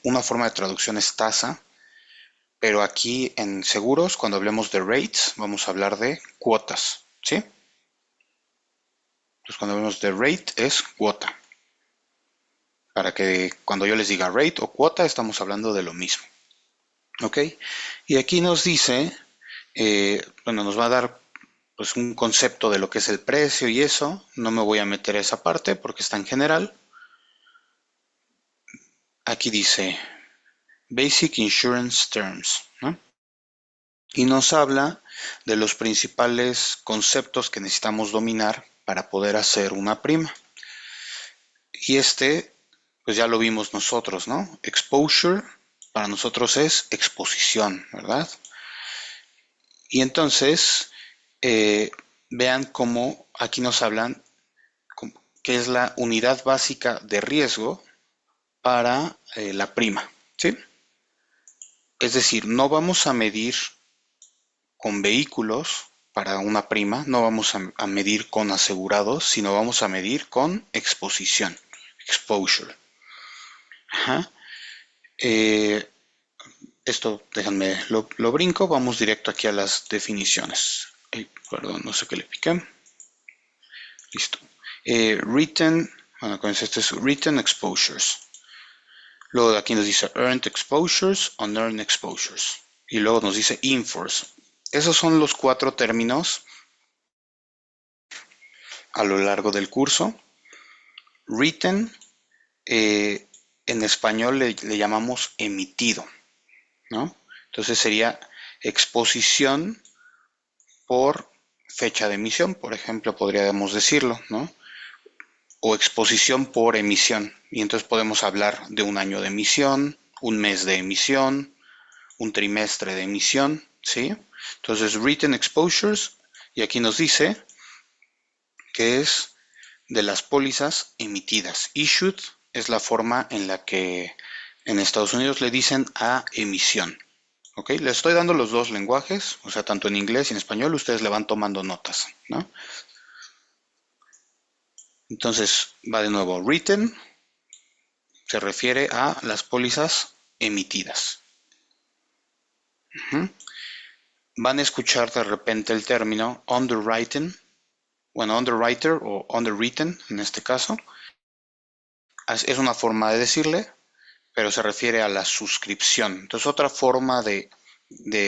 Una forma de traducción es tasa, pero aquí en seguros, cuando hablemos de rates, vamos a hablar de cuotas, ¿sí? Entonces, cuando hablamos de rate es cuota. Para que cuando yo les diga rate o cuota, estamos hablando de lo mismo, ¿ok? Y aquí nos dice, bueno, nos va a dar pues un concepto de lo que es el precio y eso. No me voy a meter a esa parte porque está en general. Aquí dice Basic Insurance Terms, ¿no? Y nos habla de los principales conceptos que necesitamos dominar para poder hacer una prima. Y pues ya lo vimos nosotros, ¿no? Exposure para nosotros es exposición, ¿verdad? Y entonces, vean cómo aquí nos hablan que es la unidad básica de riesgo para la prima, ¿sí? Es decir, no vamos a medir con vehículos para una prima, no vamos a medir con asegurados, sino vamos a medir con exposición, exposure. Ajá. Eh, Esto, déjenme, lo brinco, vamos directo aquí a las definiciones. Ay, perdón, no sé qué le piqué. Listo. Written, bueno, este es written exposures. Luego aquí nos dice earned exposures, unearned exposures. Y luego nos dice in-force. Esos son los 4 términos a lo largo del curso. Written, eh, en español le llamamos emitido, ¿no? Entonces sería exposición por fecha de emisión, por ejemplo, podríamos decirlo, ¿no? O exposición por emisión. Y entonces podemos hablar de un año de emisión, un mes de emisión, un trimestre de emisión, ¿sí? Entonces, written exposures, y aquí nos dice que es de las pólizas emitidas. Issued es la forma en la que en Estados Unidos le dicen a emisión. ¿Ok? Les estoy dando los dos lenguajes, o sea, tanto en inglés y en español, ustedes le van tomando notas, ¿no? Entonces, va de nuevo, written se refiere a las pólizas emitidas. Van a escuchar de repente el término underwriting, bueno, underwriter o underwritten en este caso. Es una forma de decirle, pero se refiere a la suscripción. Entonces, otra forma de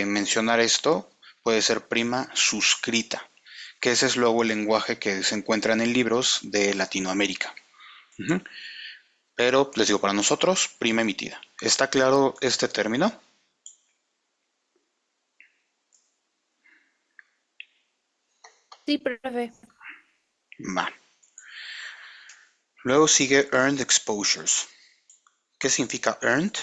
mencionar esto puede ser prima suscrita, que ese es luego el lenguaje que se encuentra en libros de Latinoamérica. Pero les digo, para nosotros, prima emitida. ¿Está claro este término? Sí, profe. Va. Luego sigue earned exposures. ¿Qué significa earned?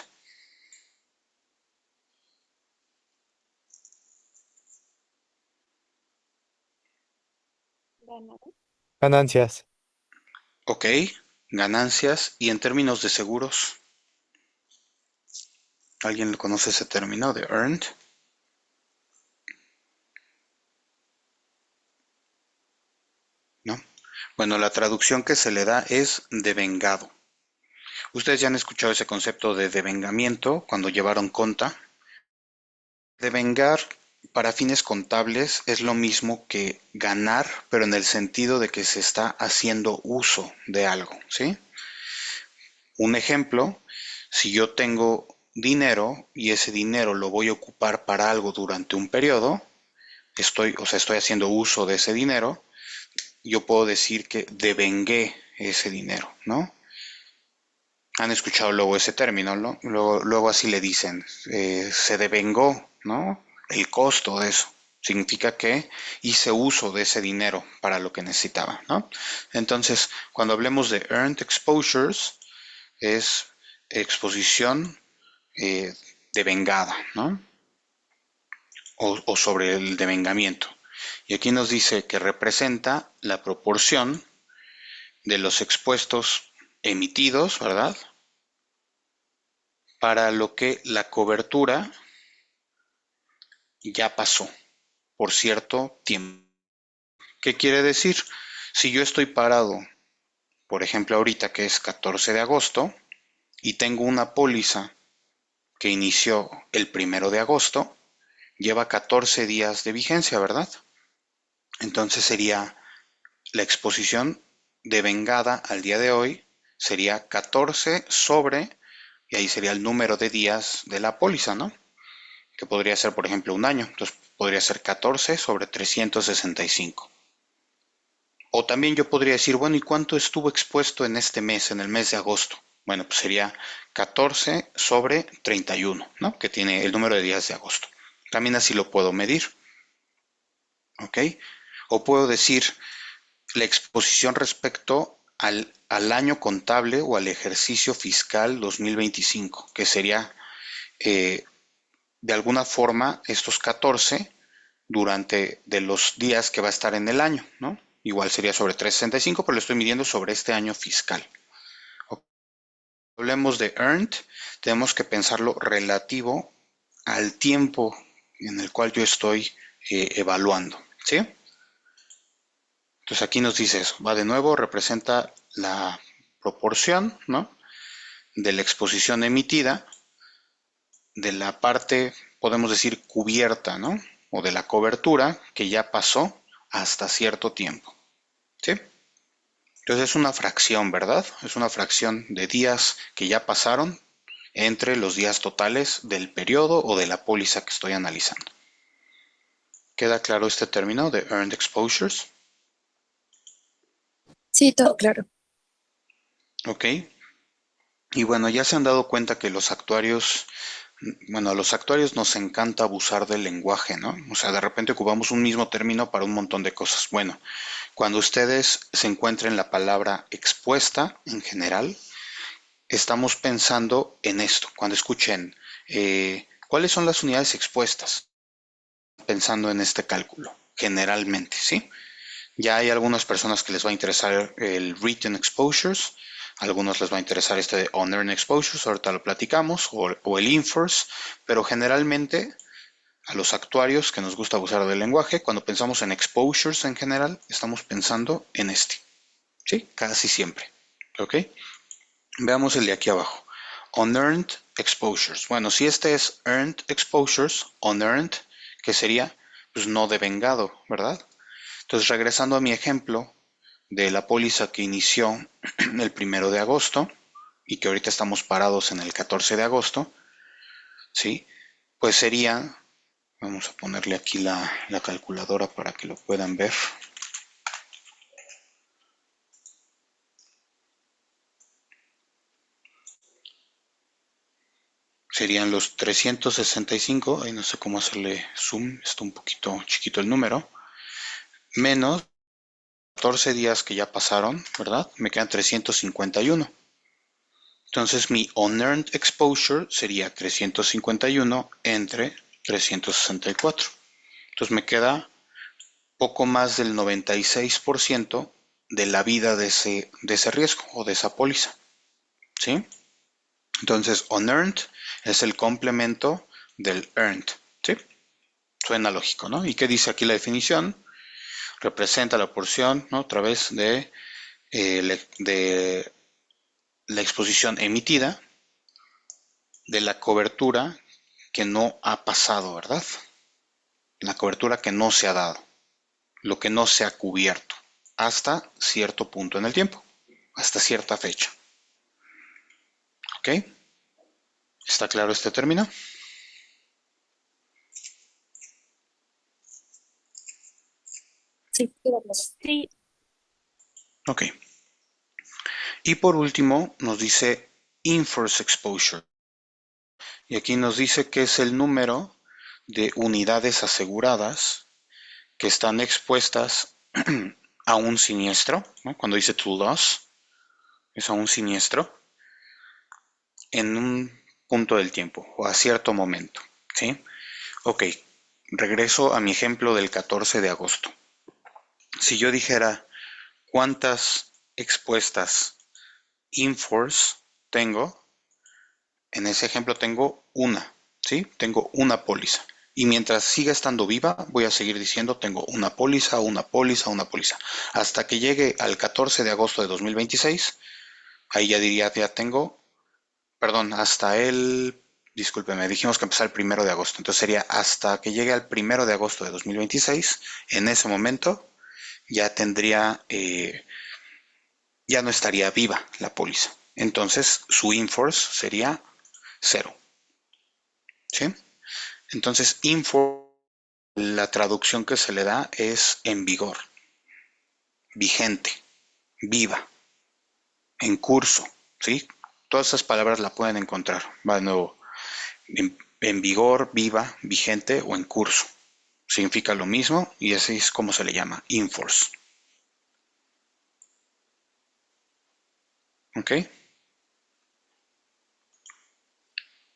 Ganancias. Ok, ganancias. Y en términos de seguros, ¿alguien conoce ese término de earned? ¿No? Bueno, la traducción que se le da es devengado. Ustedes ya han escuchado ese concepto de devengamiento cuando llevaron conta. Devengar para fines contables es lo mismo que ganar, pero en el sentido de que se está haciendo uso de algo, ¿sí? Un ejemplo, si yo tengo dinero y ese dinero lo voy a ocupar para algo durante un periodo, estoy haciendo uso de ese dinero, yo puedo decir que devengué ese dinero, ¿no? Han escuchado luego ese término, ¿no? Luego así le dicen, se devengó, ¿no? El costo de eso. Significa que hice uso de ese dinero para lo que necesitaba, ¿no? Entonces, cuando hablemos de earned exposures, es exposición eh, devengada, ¿no? O sobre el devengamiento. Y aquí nos dice que representa la proporción de los expuestos emitidos, ¿verdad? Para lo que la cobertura ya pasó por cierto tiempo. ¿Qué quiere decir? Si yo estoy parado, por ejemplo ahorita que es 14 de agosto, y tengo una póliza que inició el 1 de agosto, lleva 14 días de vigencia, ¿verdad? Entonces sería la exposición devengada al día de hoy, sería 14 sobre, y ahí sería el número de días de la póliza, ¿no? Que podría ser, por ejemplo, un año. Entonces podría ser 14 sobre 365. O también yo podría decir, bueno, ¿y cuánto estuvo expuesto en este mes, en el mes de agosto? Bueno, pues sería 14 sobre 31, ¿no? Que tiene el número de días de agosto. También así lo puedo medir, ¿ok? O puedo decir la exposición respecto al año contable o al ejercicio fiscal 2025, que sería de alguna forma estos 14 durante de los días que va a estar en el año, ¿no? Igual sería sobre 365, pero lo estoy midiendo sobre este año fiscal. Hablemos de earned, tenemos que pensarlo relativo al tiempo en el cual yo estoy evaluando, ¿sí? Entonces aquí nos dice eso, va de nuevo, representa la proporción, ¿no? De la exposición emitida, de la parte, podemos decir, cubierta, ¿no? O de la cobertura que ya pasó hasta cierto tiempo, ¿sí? Entonces es una fracción, ¿verdad? Es una fracción de días que ya pasaron entre los días totales del periodo o de la póliza que estoy analizando. ¿Queda claro este término de earned exposures? Sí, todo claro. Ok. Y bueno, ya se han dado cuenta que los actuarios, bueno, a los actuarios nos encanta abusar del lenguaje, ¿no? O sea, de repente ocupamos un mismo término para un montón de cosas. Bueno, cuando ustedes se encuentren la palabra expuesta en general, estamos pensando en esto. Cuando escuchen, ¿cuáles son las unidades expuestas? Pensando en este cálculo, generalmente, ¿sí? Ya hay algunas personas que les va a interesar el written exposures, a algunos les va a interesar este de unearned exposures, ahorita lo platicamos, o el inverse, pero generalmente a los actuarios que nos gusta abusar del lenguaje, cuando pensamos en exposures en general, estamos pensando en este, ¿sí? Casi siempre, ¿ok? Veamos el de aquí abajo. Unearned exposures. Bueno, si este es earned exposures, unearned, ¿qué sería? Pues no devengado, ¿verdad? Entonces, regresando a mi ejemplo de la póliza que inició el 1 de agosto y que ahorita estamos parados en el 14 de agosto, ¿sí? Pues sería, vamos a ponerle aquí la calculadora para que lo puedan ver. Serían los 365, ahí no sé cómo hacerle zoom, está un poquito chiquito el número, menos 14 días que ya pasaron, ¿verdad? Me quedan 351. Entonces mi unearned exposure sería 351 entre 364. Entonces me queda poco más del 96% de la vida de ese riesgo o de esa póliza, ¿sí? Entonces unearned es el complemento del earned, ¿sí? Suena lógico, ¿no? ¿Y qué dice aquí la definición? Representa la porción, ¿no? Otra vez de la exposición emitida de la cobertura que no ha pasado, ¿verdad? La cobertura que no se ha dado, lo que no se ha cubierto, hasta cierto punto en el tiempo, hasta cierta fecha. ¿Ok? ¿Está claro este término? Sí, sí, Ok. Y por último nos dice inverse exposure. Y aquí nos dice que es el número de unidades aseguradas que están expuestas a un siniestro, ¿no? Cuando dice to loss, es a un siniestro, en un punto del tiempo o a cierto momento, ¿sí? Ok, regreso a mi ejemplo del 14 de agosto. Si yo dijera cuántas expuestas in-force tengo, en ese ejemplo tengo una, ¿sí? Tengo una póliza. Y mientras siga estando viva, voy a seguir diciendo tengo una póliza, una póliza, una póliza. Hasta que llegue al 14 de agosto de 2026, ahí ya diría ya tengo perdón, discúlpeme, dijimos que empezaba el 1 de agosto, entonces sería hasta que llegue al 1 de agosto de 2026, en ese momento ya ya no estaría viva la póliza. Entonces su in-force sería 0, ¿sí? Entonces in-force, la traducción que se le da es en vigor, vigente, viva, en curso, ¿sí? Todas esas palabras la pueden encontrar, va de nuevo, en vigor, viva, vigente o en curso. Significa lo mismo y así es como se le llama, in-force. ¿Ok?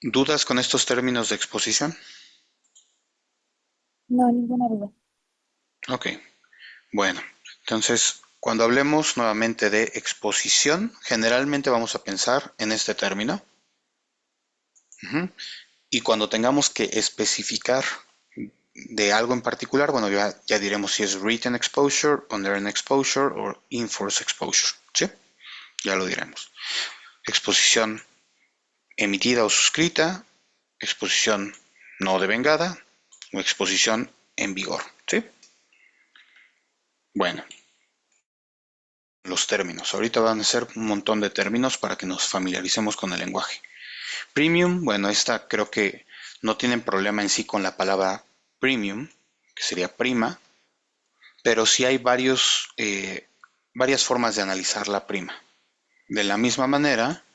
¿Dudas con estos términos de exposición? No, ninguna duda. Ok, bueno, entonces cuando hablemos nuevamente de exposición, generalmente vamos a pensar en este término. Y cuando tengamos que especificar de algo en particular, bueno, ya diremos si es written exposure, unearned exposure o in-force exposure, ¿sí? Ya lo diremos. Exposición emitida o suscrita, exposición no devengada o exposición en vigor, ¿sí? Bueno, los términos. Ahorita van a ser un montón de términos para que nos familiaricemos con el lenguaje. Premium, bueno, esta creo que no tienen problema en sí con la palabra premium, que sería prima, pero sí hay varias formas de analizar la prima. De la misma manera,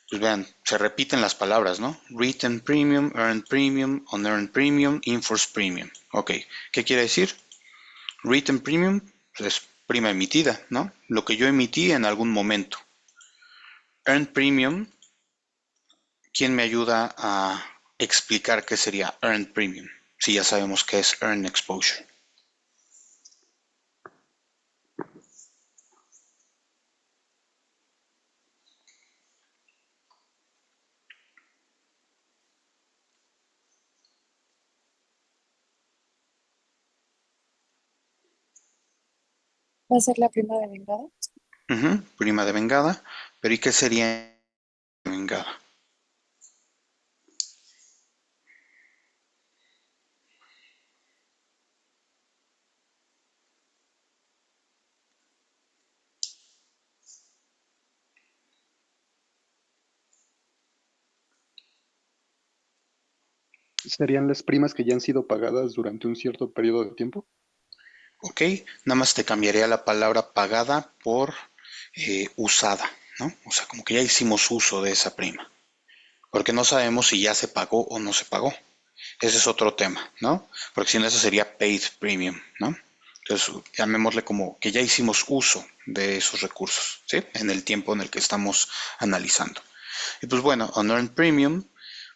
pues vean, se repiten las palabras, ¿no? Written premium, earned premium, unearned premium, enforced premium. Ok, ¿qué quiere decir? Written premium pues, es prima emitida, ¿no? Lo que yo emití en algún momento. Earned premium, ¿quién me ayuda a explicar qué sería earned premium? Si ya sabemos qué es earned exposure. ¿Va a ser la prima de vengada? Prima de vengada, pero ¿y qué sería vengada? ¿Serían las primas que ya han sido pagadas durante un cierto periodo de tiempo? Ok, nada más te cambiaría la palabra pagada por usada, ¿no? O sea, como que ya hicimos uso de esa prima, porque no sabemos si ya se pagó o no se pagó. Ese es otro tema, ¿no? Porque si no, eso sería paid premium, ¿no? Entonces, llamémosle como que ya hicimos uso de esos recursos, ¿sí? En el tiempo en el que estamos analizando. Y pues bueno, unearned premium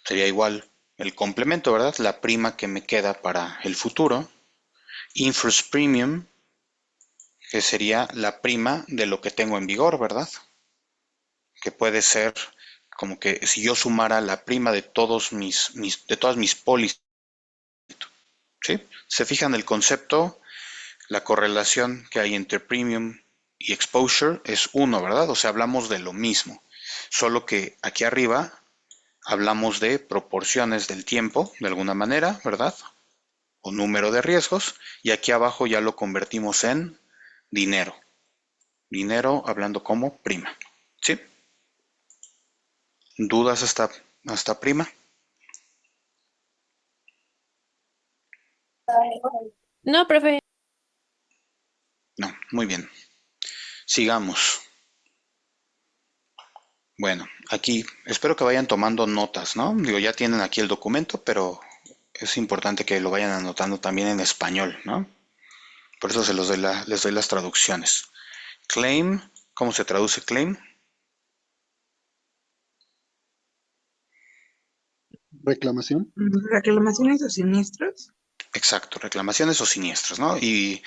sería igual el complemento, ¿verdad? La prima que me queda para el futuro. Inverse premium, que sería la prima de lo que tengo en vigor, ¿verdad? Que puede ser como que si yo sumara la prima de de todas mis pólizas, ¿sí? Se fijan el concepto, la correlación que hay entre premium y exposure es 1, ¿verdad? O sea, hablamos de lo mismo, solo que aquí arriba hablamos de proporciones del tiempo, de alguna manera, ¿verdad? O número de riesgos, y aquí abajo ya lo convertimos en dinero. Dinero hablando como prima, ¿sí? ¿Dudas hasta prima? No, profe. No, muy bien. Sigamos. Bueno, aquí espero que vayan tomando notas, ¿no? Digo, ya tienen aquí el documento, pero es importante que lo vayan anotando también en español, ¿no? Por eso les doy las traducciones. Claim, ¿cómo se traduce claim? ¿Reclamación? Reclamaciones o siniestros. Exacto, reclamaciones o siniestros, ¿no? Y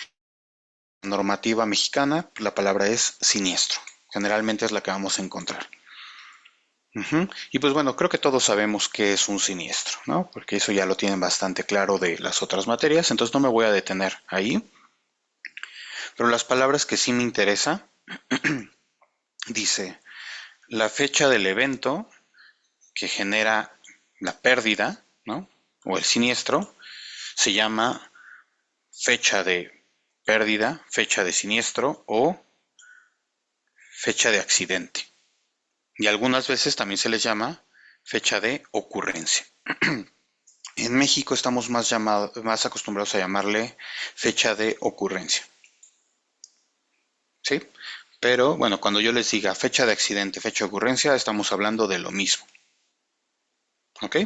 normativa mexicana, la palabra es siniestro. Generalmente es la que vamos a encontrar. Y pues bueno, creo que todos sabemos qué es un siniestro, ¿no? Porque eso ya lo tienen bastante claro de las otras materias, entonces no me voy a detener ahí. Pero las palabras que sí me interesa, dice la fecha del evento, que genera la pérdida, ¿no? O el siniestro, se llama fecha de pérdida, fecha de siniestro o fecha de accidente. Y algunas veces también se les llama fecha de ocurrencia. En México estamos más acostumbrados a llamarle fecha de ocurrencia. ¿Sí? Pero bueno, cuando yo les diga fecha de accidente, fecha de ocurrencia, estamos hablando de lo mismo. ¿Ok?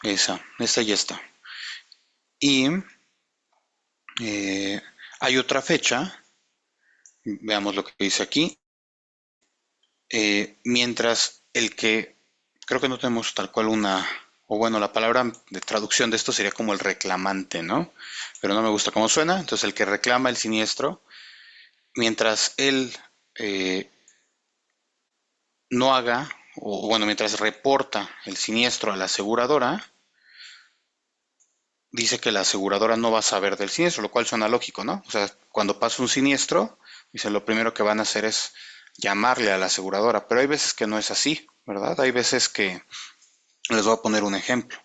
Esta ya está. Y hay otra fecha, veamos lo que dice aquí, mientras el que, creo que no tenemos tal cual o bueno, la palabra de traducción de esto sería como el reclamante, ¿no? Pero no me gusta cómo suena, entonces el que reclama el siniestro, mientras él no haga, o bueno, mientras reporta el siniestro a la aseguradora, dice que la aseguradora no va a saber del siniestro, lo cual suena lógico, ¿no? O sea, cuando pasa un siniestro, dice, lo primero que van a hacer es llamarle a la aseguradora, pero hay veces que no es así, ¿verdad? Hay veces que, les voy a poner un ejemplo.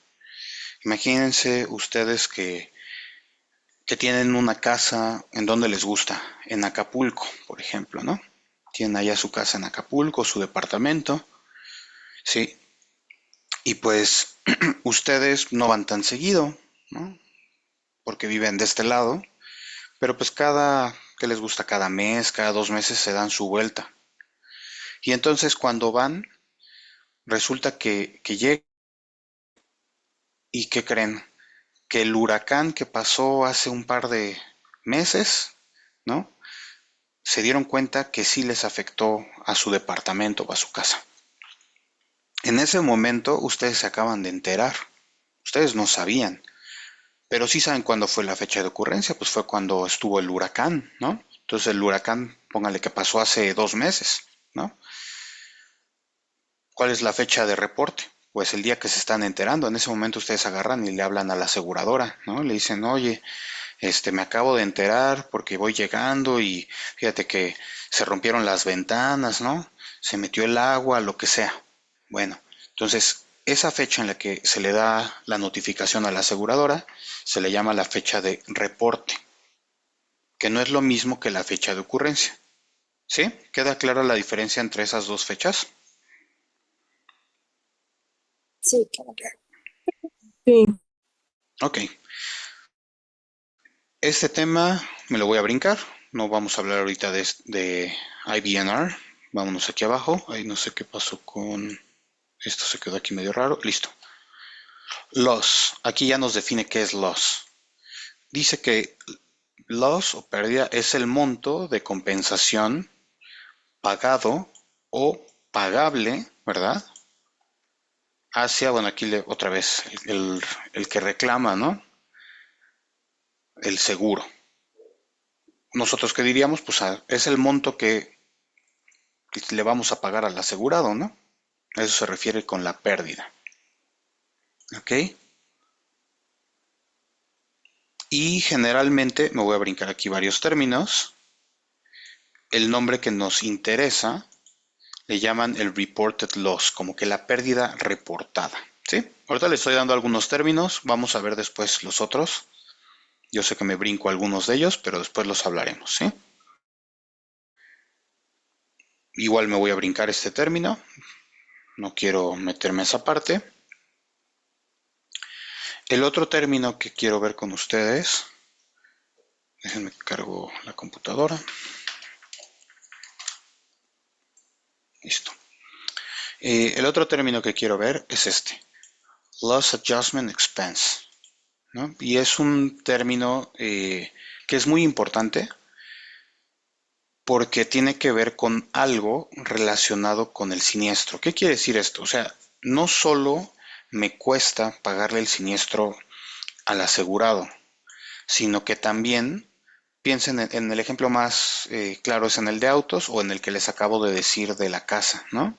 Imagínense ustedes que tienen una casa en donde les gusta, en Acapulco, por ejemplo, ¿no? Tienen allá su casa en Acapulco, su departamento, ¿sí? Y pues ustedes no van tan seguido, ¿no? Porque viven de este lado, pero pues ¿qué les gusta? Cada mes, cada 2 meses se dan su vuelta. Y entonces cuando van, resulta que llegan y ¿qué creen? Que el huracán que pasó hace un par de meses, ¿no? Se dieron cuenta que sí les afectó a su departamento o a su casa. En ese momento ustedes se acaban de enterar, ustedes no sabían, pero sí saben cuándo fue la fecha de ocurrencia, pues fue cuando estuvo el huracán, ¿no? Entonces el huracán, póngale que pasó hace 2 meses, ¿no? ¿Cuál es la fecha de reporte? Pues el día que se están enterando, en ese momento ustedes agarran y le hablan a la aseguradora, ¿no? Le dicen, oye, me acabo de enterar porque voy llegando y fíjate que se rompieron las ventanas, ¿no? Se metió el agua, lo que sea. Bueno, entonces esa fecha en la que se le da la notificación a la aseguradora se le llama la fecha de reporte, que no es lo mismo que la fecha de ocurrencia. ¿Sí? ¿Queda clara la diferencia entre esas dos fechas? Sí, queda claro. Sí. Ok. Este tema me lo voy a brincar. No vamos a hablar ahorita de IBNR. Vámonos aquí abajo. Ahí no sé qué pasó con... Esto se quedó aquí medio raro. Listo. Loss. Aquí ya nos define qué es loss. Dice que loss o pérdida es el monto de compensación pagado o pagable, ¿verdad? Hacia, bueno, aquí otra vez el que reclama, ¿no? El seguro. Nosotros qué diríamos, pues es el monto que le vamos a pagar al asegurado, ¿no? Eso se refiere con la pérdida. ¿Ok? Y generalmente, me voy a brincar aquí varios términos, el nombre que nos interesa le llaman el reported loss, como que la pérdida reportada. ¿Sí? Ahorita le estoy dando algunos términos, vamos a ver después los otros. Yo sé que me brinco algunos de ellos, pero después los hablaremos. ¿Sí? Igual me voy a brincar este término, no quiero meterme a esa parte. El otro término que quiero ver con ustedes, déjenme que cargo la computadora. Listo. El otro término que quiero ver es este, Loss Adjustment Expense, ¿no? Y es un término que es muy importante porque tiene que ver con algo relacionado con el siniestro. ¿Qué quiere decir esto? O sea, no solo me cuesta pagarle el siniestro al asegurado, sino que también piensen en el ejemplo más claro es en el de autos o en el que les acabo de decir de la casa, ¿no?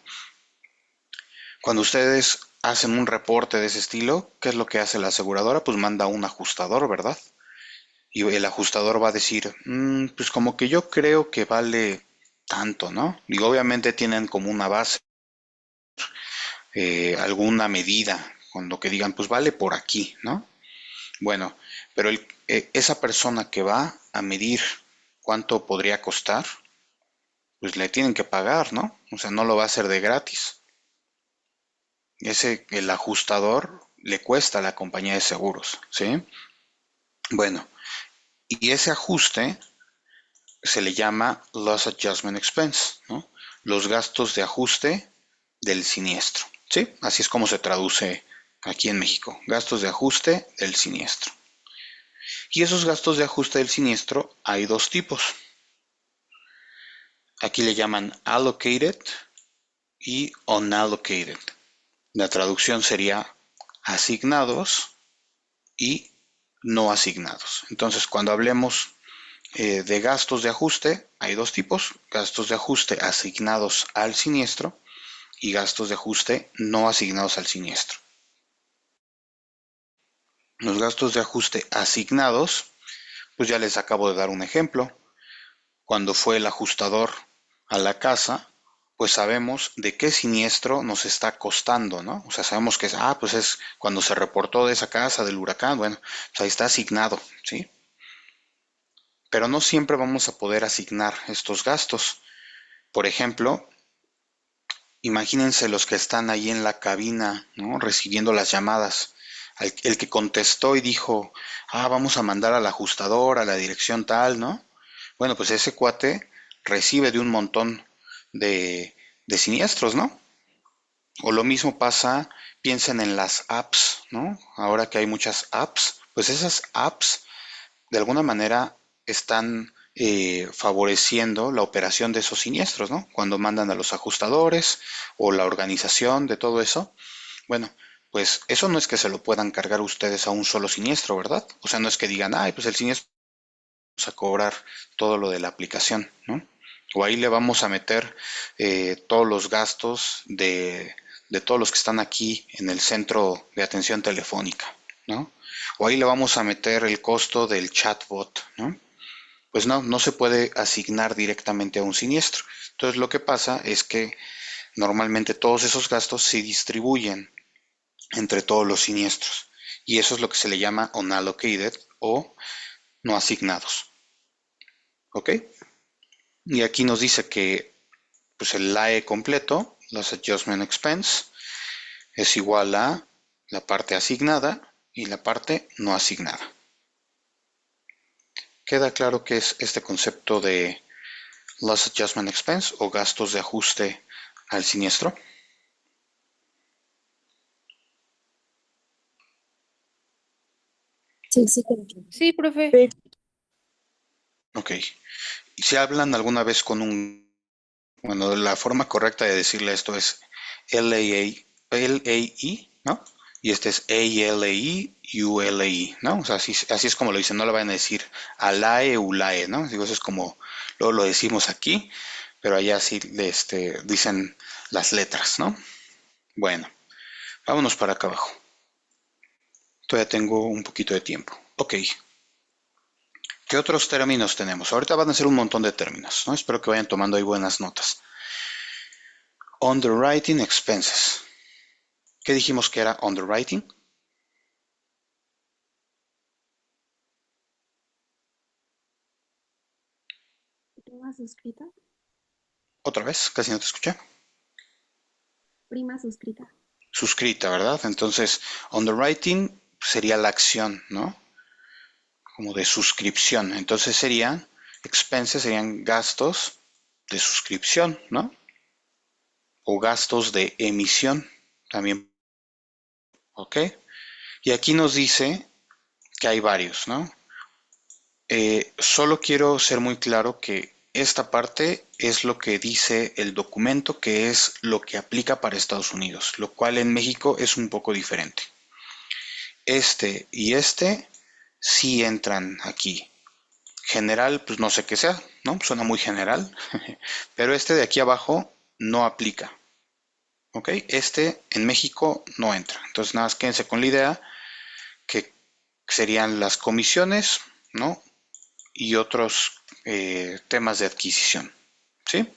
Cuando ustedes hacen un reporte de ese estilo, ¿qué es lo que hace la aseguradora? Pues manda un ajustador, ¿verdad? Y el ajustador va a decir, pues como que yo creo que vale tanto, ¿no? Y obviamente tienen como una base alguna medida, cuando que digan, pues vale por aquí, ¿no? Bueno, pero esa persona que va a medir cuánto podría costar, pues le tienen que pagar, ¿no? O sea, no lo va a hacer de gratis. El ajustador le cuesta a la compañía de seguros, ¿sí? Bueno, y ese ajuste se le llama Loss Adjustment Expense, ¿no? Los gastos de ajuste del siniestro, ¿sí? Así es como se traduce aquí en México, gastos de ajuste del siniestro. Y esos gastos de ajuste del siniestro hay dos tipos. Aquí le llaman allocated y unallocated. La traducción sería asignados y no asignados. Entonces, cuando hablemos de gastos de ajuste, hay dos tipos: gastos de ajuste asignados al siniestro y gastos de ajuste no asignados al siniestro. Los gastos de ajuste asignados, pues ya les acabo de dar un ejemplo. Cuando fue el ajustador a la casa, pues sabemos de qué siniestro nos está costando, ¿no? O sea, sabemos que pues es cuando se reportó de esa casa, del huracán, bueno, pues ahí está asignado, ¿sí? Pero no siempre vamos a poder asignar estos gastos. Por ejemplo, imagínense los que están ahí en la cabina, ¿no? Recibiendo las llamadas. El que contestó y dijo, vamos a mandar al ajustador a la dirección tal, ¿no? Bueno, pues ese cuate recibe de un montón de siniestros, ¿no? O lo mismo pasa, piensen en las apps, ¿no? Ahora que hay muchas apps, pues esas apps de alguna manera están favoreciendo la operación de esos siniestros, ¿no? Cuando mandan a los ajustadores o la organización de todo eso, bueno, pues eso no es que se lo puedan cargar ustedes a un solo siniestro, ¿verdad? O sea, no es que digan, pues el siniestro vamos a cobrar todo lo de la aplicación, ¿no? O ahí le vamos a meter todos los gastos de todos los que están aquí en el centro de atención telefónica, ¿no? O ahí le vamos a meter el costo del chatbot, ¿no? Pues no, no se puede asignar directamente a un siniestro. Entonces lo que pasa es que normalmente todos esos gastos se distribuyen entre todos los siniestros. Y eso es lo que se le llama unallocated o no asignados. ¿Ok? Y aquí nos dice que pues el LAE completo, Loss Adjustment Expense, es igual a la parte asignada y la parte no asignada. ¿Queda claro qué es este concepto de Loss Adjustment Expense o gastos de ajuste al siniestro? Sí, sí, claro. Sí, profe. Sí. Ok. ¿Y si hablan alguna vez con bueno, la forma correcta de decirle esto es LAE, ¿no? Y este es ALAE, ULAE, ¿no? O sea, así es como lo dicen, no le van a decir ALAE, ULAE, ¿no? Digo, eso es como luego lo decimos aquí, pero allá sí dicen las letras, ¿no? Bueno, vámonos para acá abajo. Todavía tengo un poquito de tiempo. Ok. ¿Qué otros términos tenemos? Ahorita van a ser un montón de términos, ¿no? Espero que vayan tomando ahí buenas notas. Underwriting expenses. ¿Qué dijimos que era underwriting? Prima suscrita. Otra vez, casi no te escuché. Prima suscrita. Suscrita, ¿verdad? Entonces, underwriting sería la acción, ¿no? Como de suscripción. Entonces serían gastos de suscripción, ¿no? O gastos de emisión también. ¿Ok? Y aquí nos dice que hay varios, ¿no? Solo quiero ser muy claro que esta parte es lo que dice el documento, que es lo que aplica para Estados Unidos, lo cual en México es un poco diferente. Este y este sí entran aquí. General, pues no sé qué sea, ¿no? Suena muy general, pero este de aquí abajo no aplica. ¿Ok? Este en México no entra. Entonces nada más quédense con la idea que serían las comisiones, ¿no? Y otros temas de adquisición, ¿sí?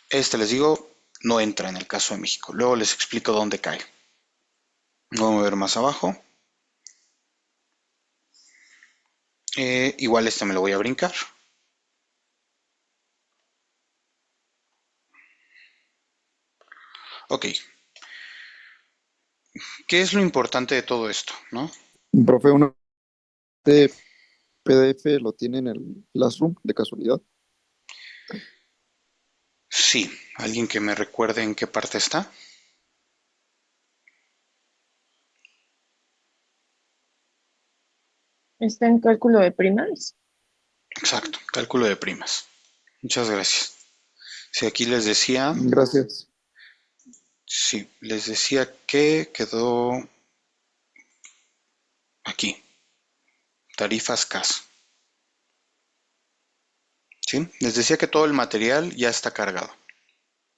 Este les digo, no entra en el caso de México. Luego les explico dónde cae. Vamos a ver más abajo. Igual este me lo voy a brincar. Ok. ¿Qué es lo importante de todo esto, no? Profe, este PDF lo tiene en el Classroom de casualidad. Sí. ¿Alguien que me recuerde en qué parte está? Está en cálculo de primas. Exacto. Cálculo de primas. Muchas gracias. Sí, aquí les decía... Gracias. Sí, les decía que quedó aquí. Tarifas CAS. ¿Sí? Les decía que todo el material ya está cargado.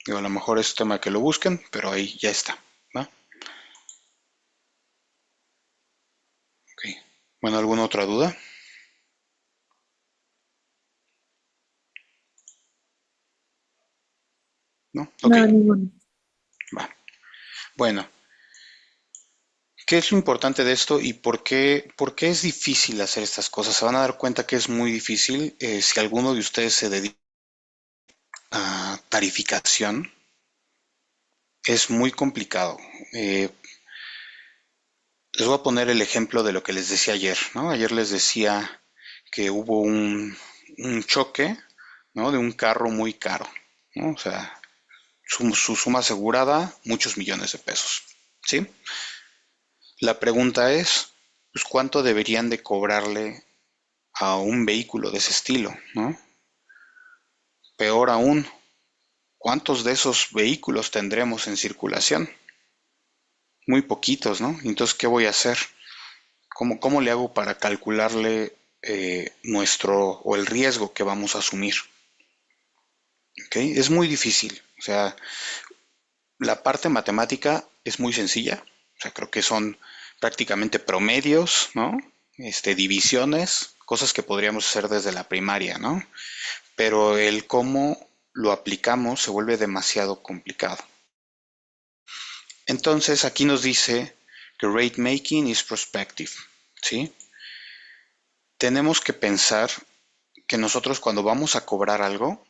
Digo, a lo mejor es tema que lo busquen, pero ahí ya está. ¿Va? Ok. Bueno, ¿alguna otra duda? ¿No? Ok, No, ninguno. va. Bueno, ¿qué es lo importante de esto y por qué es difícil hacer estas cosas? Se van a dar cuenta que es muy difícil si alguno de ustedes se dedica a tarificación. Es muy complicado. Les voy a poner el ejemplo de lo que les decía ayer, ¿no? Ayer les decía que hubo un choque, ¿no? De un carro muy caro, ¿no? O sea, su suma asegurada, muchos millones de pesos, ¿sí? La pregunta es, pues, ¿cuánto deberían de cobrarle a un vehículo de ese estilo, ¿no? Peor aún, ¿cuántos de esos vehículos tendremos en circulación? Muy poquitos, ¿no? Entonces, ¿qué voy a hacer? ¿Cómo le hago para calcularle nuestro o el riesgo que vamos a asumir? ¿Ok? Es muy difícil. O sea, la parte matemática es muy sencilla. O sea, creo que son prácticamente promedios, ¿no? Divisiones, cosas que podríamos hacer desde la primaria, ¿no? Pero el cómo lo aplicamos se vuelve demasiado complicado. Entonces, aquí nos dice que rate making is prospective, ¿sí? Tenemos que pensar que nosotros cuando vamos a cobrar algo,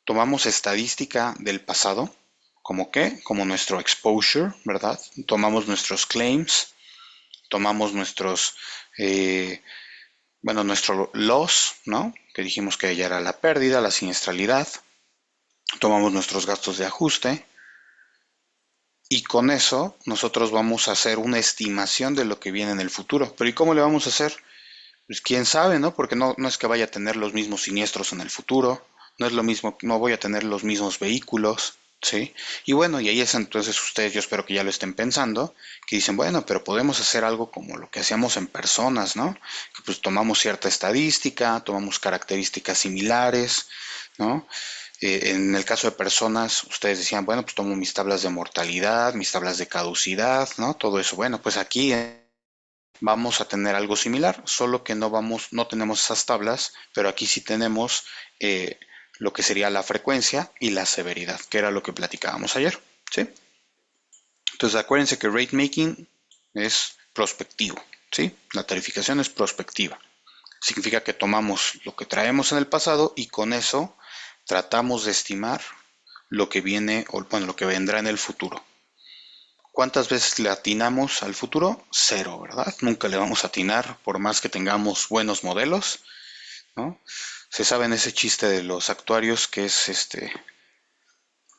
tomamos estadística del pasado, ¿como qué? Como nuestro exposure, ¿verdad? Tomamos nuestros claims, tomamos eh, nuestro loss, ¿no? Que dijimos que ya era la pérdida, la siniestralidad. Tomamos nuestros gastos de ajuste y con eso nosotros vamos a hacer una estimación de lo que viene en el futuro. Pero ¿y cómo le vamos a hacer? Pues quién sabe, ¿no? Porque no es que vaya a tener los mismos siniestros en el futuro, no es lo mismo, no voy a tener los mismos vehículos, ¿sí? Y bueno, y ahí es entonces ustedes, yo espero que ya lo estén pensando, que dicen, bueno, pero podemos hacer algo como lo que hacíamos en personas, ¿no? Que pues tomamos cierta estadística, tomamos características similares, ¿no? En el caso de personas, ustedes decían, bueno, pues tomo mis tablas de mortalidad, mis tablas de caducidad, ¿no? Todo eso. Bueno, pues aquí vamos a tener algo similar, solo que no tenemos esas tablas, pero aquí sí tenemos lo que sería la frecuencia y la severidad, que era lo que platicábamos ayer, ¿sí? Entonces acuérdense que rate making es prospectivo, ¿sí? La tarificación es prospectiva. Significa que tomamos lo que traemos en el pasado y con eso tratamos de estimar lo que viene, o bueno, lo que vendrá en el futuro. ¿Cuántas veces le atinamos al futuro? Cero, ¿verdad? Nunca le vamos a atinar por más que tengamos buenos modelos, ¿no? Se sabe en ese chiste de los actuarios que es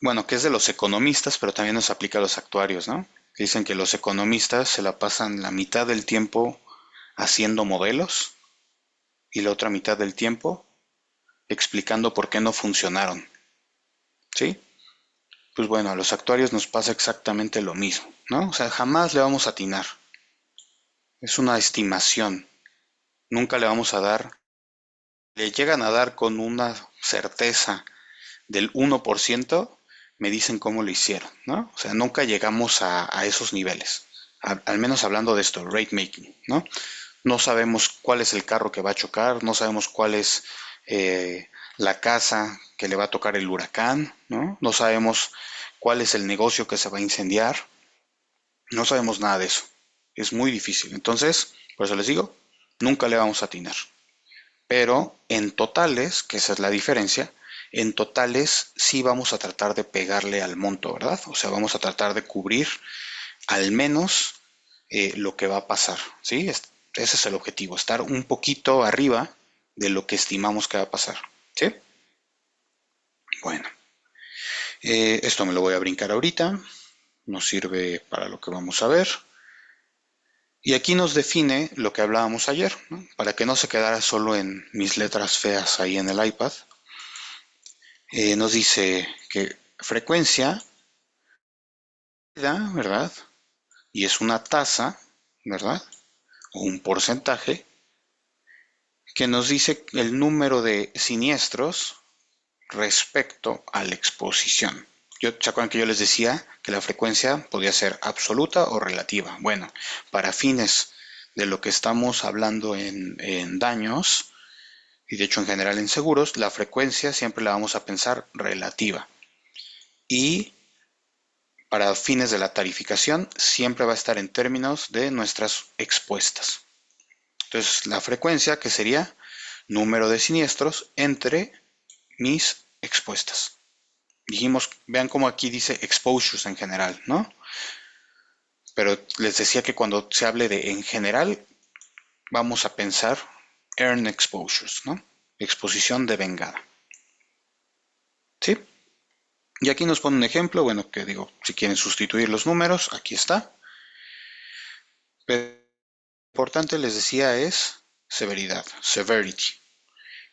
bueno, que es de los economistas, pero también nos aplica a los actuarios, ¿no? Dicen que los economistas se la pasan la mitad del tiempo haciendo modelos y la otra mitad del tiempo explicando por qué no funcionaron, ¿sí? Pues bueno, a los actuarios nos pasa exactamente lo mismo, ¿no? O sea, jamás le vamos a atinar. Es una estimación. Nunca le vamos a dar. Le llegan a dar con una certeza del 1%, me dicen cómo lo hicieron, ¿no? O sea, nunca llegamos a esos niveles. Al menos hablando de esto, rate making, ¿no? No sabemos cuál es el carro que va a chocar, no sabemos cuál es la casa que le va a tocar el huracán, ¿no? No sabemos cuál es el negocio que se va a incendiar. No sabemos nada de eso. Es muy difícil. Entonces, por eso les digo, nunca le vamos a atinar. Pero en totales, que esa es la diferencia, en totales sí vamos a tratar de pegarle al monto, ¿verdad? O sea, vamos a tratar de cubrir al menos lo que va a pasar, ¿sí? Ese es el objetivo, estar un poquito arriba de lo que estimamos que va a pasar, ¿sí? Bueno, esto me lo voy a brincar ahorita, nos sirve para lo que vamos a ver. Y aquí nos define lo que hablábamos ayer, ¿no? Para que no se quedara solo en mis letras feas ahí en el iPad. Nos dice que frecuencia, ¿verdad? Y es una tasa, ¿verdad? O un porcentaje que nos dice el número de siniestros respecto a la exposición. ¿Se acuerdan que yo les decía que la frecuencia podía ser absoluta o relativa? Bueno, para fines de lo que estamos hablando en daños, y de hecho en general en seguros, la frecuencia siempre la vamos a pensar relativa. Y para fines de la tarificación siempre va a estar en términos de nuestras expuestas. Entonces la frecuencia, que sería número de siniestros entre mis expuestas. Dijimos, vean cómo aquí dice exposures en general, ¿no? Pero les decía que cuando se hable de en general, vamos a pensar earn exposures, ¿no? Exposición devengada. ¿Sí? Y aquí nos pone un ejemplo, bueno, que digo, si quieren sustituir los números, aquí está. Pero lo importante, les decía, es severidad, severity.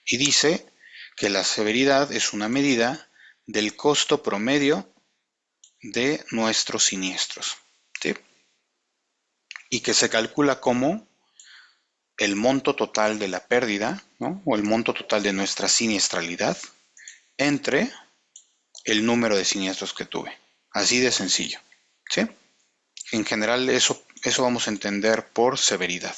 Y dice que la severidad es una medida del costo promedio de nuestros siniestros, ¿sí? Y que se calcula como el monto total de la pérdida, ¿no? O el monto total de nuestra siniestralidad entre el número de siniestros que tuve. Así de sencillo, ¿sí? En general eso vamos a entender por severidad.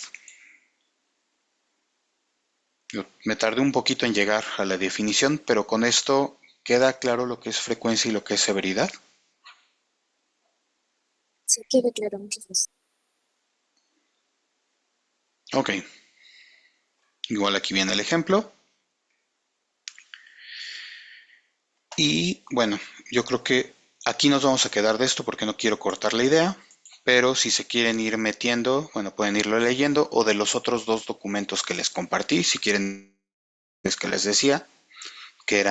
Yo me tardé un poquito en llegar a la definición, pero con esto queda claro lo que es frecuencia y lo que es severidad. Sí, quede claro, muchas gracias. Ok. Igual aquí viene el ejemplo. Y bueno, yo creo que aquí nos vamos a quedar de esto porque no quiero cortar la idea, pero si se quieren ir metiendo, bueno, pueden irlo leyendo o de los otros dos documentos que les compartí, si quieren, es que les decía, que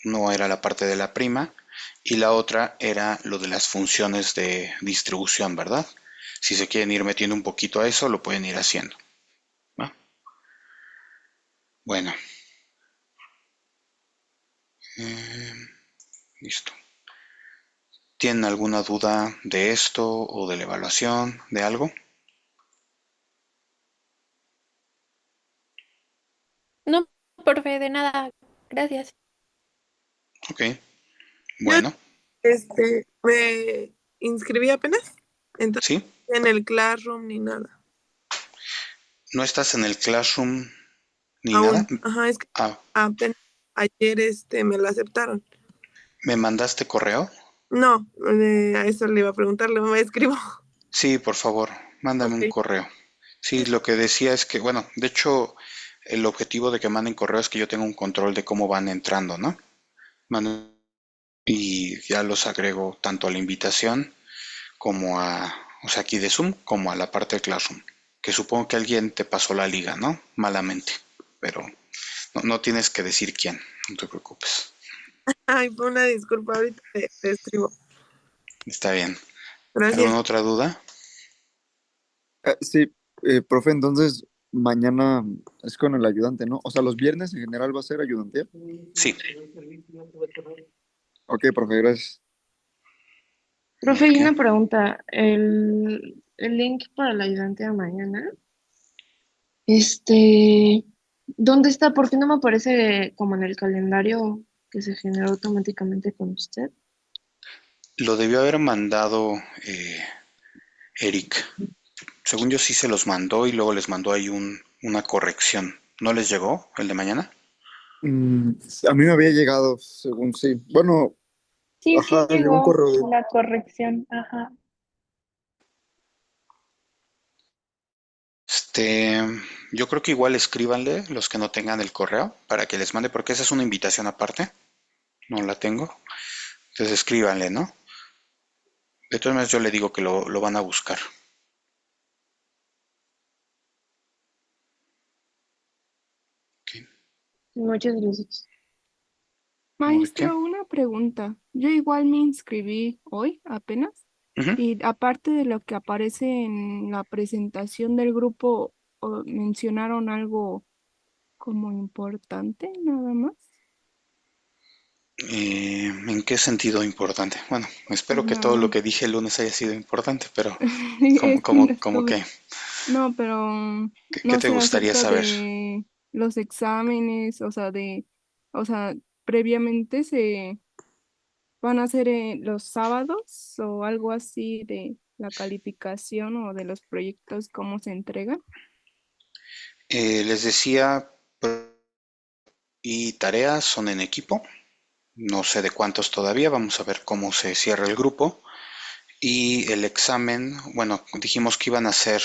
no era la parte de la prima y la otra era lo de las funciones de distribución, ¿verdad? Si se quieren ir metiendo un poquito a eso, lo pueden ir haciendo, ¿va? Bueno. Listo. ¿Tienen alguna duda de esto o de la evaluación, de algo? No, profe, de nada. Gracias. Ok, Yo bueno, me inscribí apenas, entonces sí. en el Classroom ni nada. ¿No estás en el Classroom ni nada? Aún, ajá, es que Ah, apenas ayer me lo aceptaron. ¿me mandaste correo? No, a eso le iba a preguntarle, me escribo. Sí, por favor, mándame un Ok. correo. Sí, lo que decía es que, bueno, de hecho, el objetivo de que manden correo es que yo tenga un control de cómo van entrando, ¿no? Y ya los agrego tanto a la invitación como o sea, aquí de Zoom, como a la parte de Classroom, que supongo que alguien te pasó la liga, ¿no? Malamente, pero no tienes que decir quién, no te preocupes. Ay, fue una disculpa, ahorita te escribo. Está bien. Gracias. ¿Alguna otra duda? Sí, profe, entonces mañana es con el ayudante, ¿no? O sea, los viernes en general va a ser ayudante. Sí. Ok, profe, gracias. Profe, y Ok. una pregunta. El link para el ayudante de mañana, este, ¿dónde está? ¿Por qué no me aparece como en el calendario que se generó automáticamente con usted? Lo debió haber mandado Eric. Según yo sí se los mandó y luego les mandó ahí una corrección. ¿No les llegó el de mañana? Mm, a mí me había llegado, según sí. Bueno, Sí, sí Ajá, llegó un llegó correo de... la corrección. Ajá. Este, yo creo que igual escríbanle los que no tengan el correo para que les mande, porque esa es una invitación aparte. No la tengo. Entonces escríbanle, ¿no? De todas maneras yo le digo que lo van a buscar. Ok. Muchas gracias. ¿No de qué? Maestro, una pregunta. Yo igual me inscribí hoy apenas Ujú. y aparte de lo que aparece en la presentación del grupo, mencionaron algo como importante, nada más. ¿En qué sentido importante? Bueno, O espero que todo lo sea, que dije el lunes haya sido importante, pero es que no como estuve. que, No, pero ¿qué no te sé, gustaría acerca saber? de los exámenes, o sea, previamente se van a hacer los sábados o algo así de la calificación o de los proyectos, cómo se entregan. Les decía, y tareas son en equipo, no sé de cuántos todavía, vamos a ver cómo se cierra el grupo. Y el examen, bueno, dijimos que iban a ser,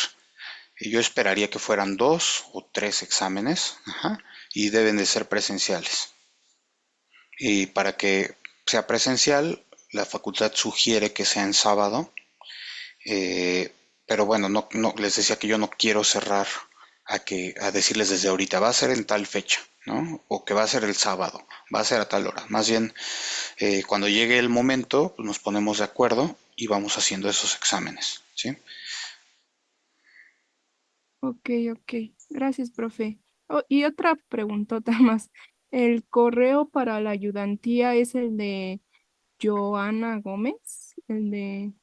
yo esperaría que fueran 2 o 3 exámenes, ajá, y deben de ser presenciales. Y para que sea presencial, la facultad sugiere que sea en sábado, eh, pero bueno, les decía que yo no quiero cerrar a decirles desde ahorita, va a ser en tal fecha, ¿no? O que va a ser el sábado, va a ser a tal hora. Más bien, cuando llegue el momento, pues nos ponemos de acuerdo y vamos haciendo esos exámenes, ¿sí? Ok, ok. Gracias, profe. Oh, y otra preguntota más. ¿El correo para la ayudantía es el de Joana Gómez? ¿El de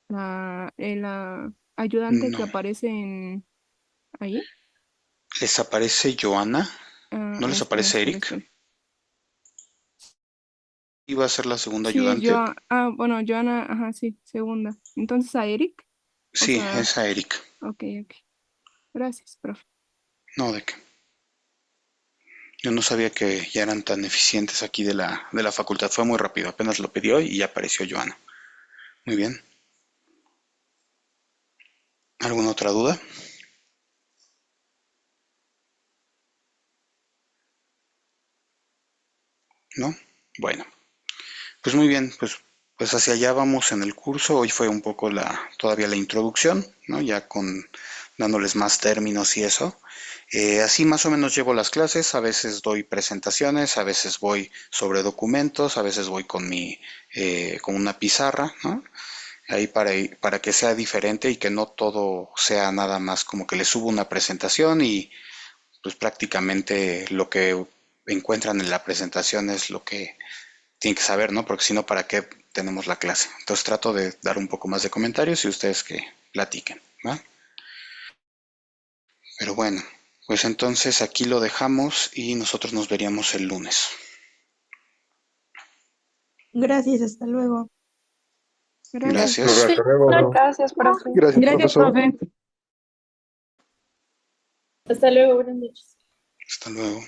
la ayudante que No. aparece ahí? ¿Les aparece Joana? ¿No les aparece Eric? Espera. Iba a ser la segunda Sí, es ayudante. bueno, Joana, ajá, sí, segunda. Entonces a Eric, o Sí, sea, es a Eric. ok, ok. Gracias, profe. No, ¿de qué? Yo no sabía que ya eran tan eficientes aquí de la facultad. Fue muy rápido. Apenas lo pidió y ya apareció Joana. Muy bien. ¿Alguna otra duda? ¿No? Bueno, pues muy bien. Pues hacia allá vamos en el curso. Hoy fue un poco todavía la introducción, ¿no? Ya dándoles más términos y eso. Así más o menos llevo las clases. A veces doy presentaciones, a veces voy sobre documentos, a veces voy con una pizarra, ¿no? Ahí para que sea diferente y que no todo sea nada más como que le subo una presentación y pues prácticamente lo que encuentran en la presentación es lo que tienen que saber, ¿no? Porque si no, ¿para qué tenemos la clase? Entonces trato de dar un poco más de comentarios y ustedes que platiquen, ¿va? Pero bueno, pues entonces aquí lo dejamos y nosotros nos veríamos el lunes. Gracias, hasta luego. Gracias. Gracias. Gracias, profe. Gracias, profesor. Hasta luego, buenas noches. Hasta luego.